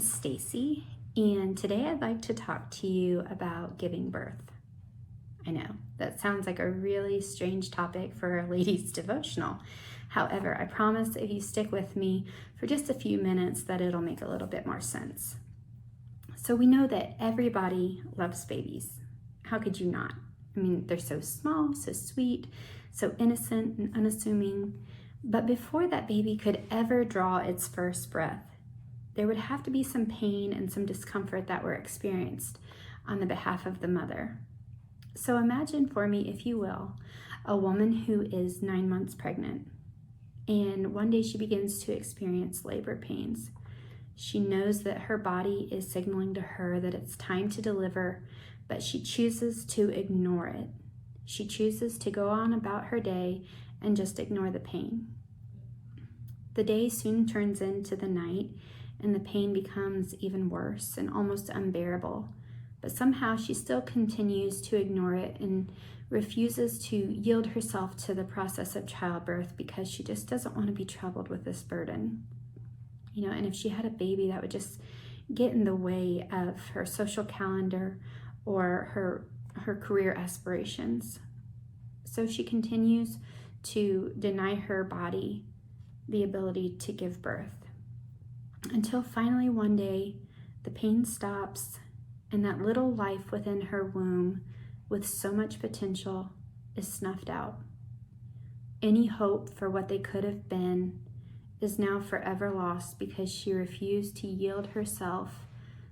is Stacy, and today I'd like to talk to you about giving birth. I know, that sounds like a really strange topic for a ladies' devotional. However, I promise if you stick with me for just a few minutes that it'll make a little bit more sense. So we know that everybody loves babies. How could you not? I mean, they're so small, so sweet, so innocent and unassuming. But before that baby could ever draw its first breath, there would have to be some pain and some discomfort that were experienced on the behalf of the mother. So imagine for me, if you will, a woman who is 9 months pregnant, and one day she begins to experience labor pains. She knows that her body is signaling to her that it's time to deliver, but she chooses to ignore it. She chooses to go on about her day and just ignore the pain. The day soon turns into the night, and the pain becomes even worse and almost unbearable. But somehow she still continues to ignore it and refuses to yield herself to the process of childbirth because she just doesn't want to be troubled with this burden. And if she had a baby, that would just get in the way of her social calendar or her career aspirations. So she continues to deny her body the ability to give birth. Until finally one day, the pain stops and that little life within her womb with so much potential is snuffed out. Any hope for what they could have been is now forever lost because she refused to yield herself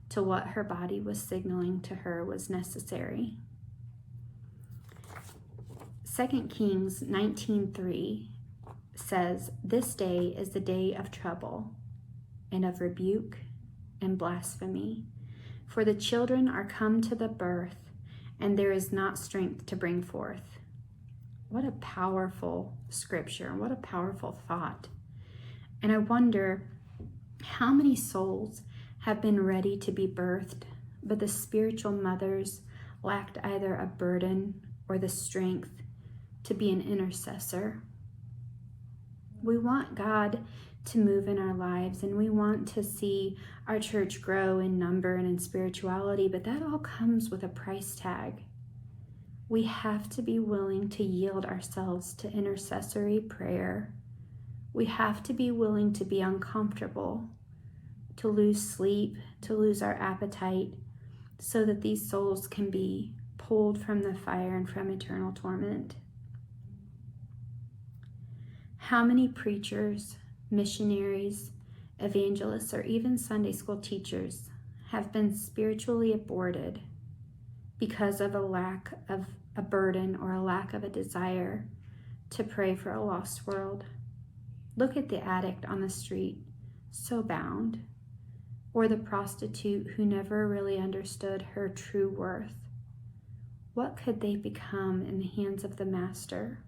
to what her body was signaling to her was necessary. 2 Kings 19:3 says, "This day is the day of trouble and of rebuke and blasphemy. For the children are come to the birth, and there is not strength to bring forth." What a powerful scripture. What a powerful thought. And I wonder how many souls have been ready to be birthed, but the spiritual mothers lacked either a burden or the strength to be an intercessor. We want God to move in our lives, and we want to see our church grow in number and in spirituality, but that all comes with a price tag. We have to be willing to yield ourselves to intercessory prayer. We have to be willing to be uncomfortable, to lose sleep, to lose our appetite, so that these souls can be pulled from the fire and from eternal torment. How many preachers, missionaries, evangelists, or even Sunday school teachers have been spiritually aborted because of a lack of a burden or a lack of a desire to pray for a lost world? Look at the addict on the street, so bound, or the prostitute who never really understood her true worth. What could they become in the hands of the Master?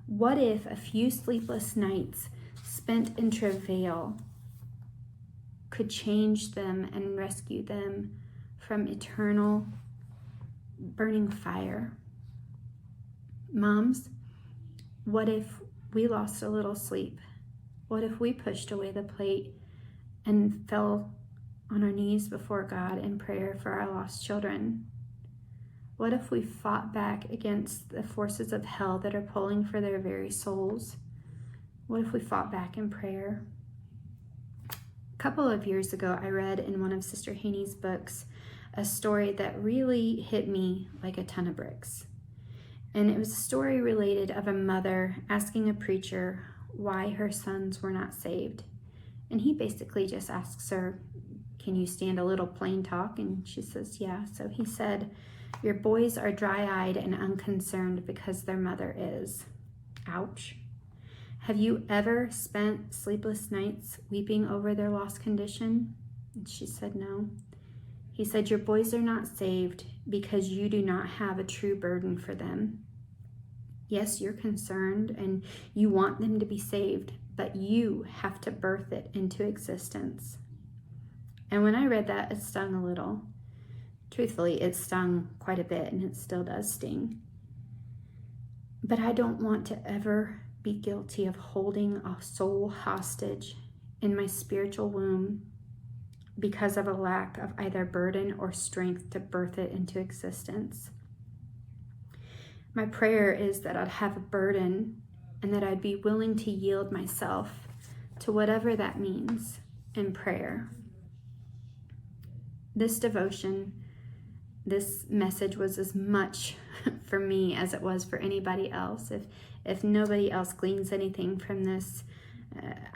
What if a few sleepless nights spent in travail could change them and rescue them from eternal burning fire? Moms, what if we lost a little sleep? What if we pushed away the plate and fell on our knees before God in prayer for our lost children? What if we fought back against the forces of hell that are pulling for their very souls? What if we fought back in prayer? A couple of years ago, I read in one of Sister Haney's books a story that really hit me like a ton of bricks. And it was a story related of a mother asking a preacher why her sons were not saved. And he basically just asks her, "Can you stand a little plain talk?" And she says, "Yeah." So he said, "Your boys are dry-eyed and unconcerned because their mother is." Ouch. Have you ever spent sleepless nights weeping over their lost condition? And she said, "No." He said, "Your boys are not saved because you do not have a true burden for them. Yes, you're concerned and you want them to be saved, but you have to birth it into existence." And when I read that, it stung a little. Truthfully, it stung quite a bit, and it still does sting. But I don't want to ever be guilty of holding a soul hostage in my spiritual womb because of a lack of either burden or strength to birth it into existence. My prayer is that I'd have a burden and that I'd be willing to yield myself to whatever that means in prayer. This devotion, this message was as much for me as it was for anybody else. If nobody else gleans anything from this,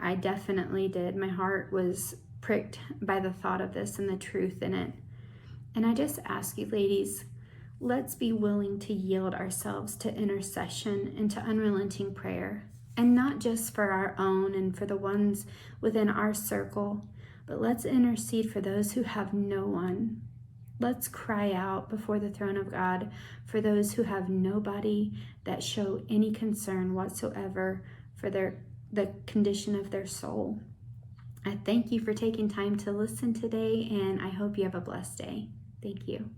I definitely did. My heart was pricked by the thought of this and the truth in it. And I just ask you, ladies, let's be willing to yield ourselves to intercession and to unrelenting prayer. And not just for our own and for the ones within our circle, but let's intercede for those who have no one. Let's cry out before the throne of God for those who have nobody that show any concern whatsoever for the condition of their soul. I thank you for taking time to listen today, and I hope you have a blessed day. Thank you.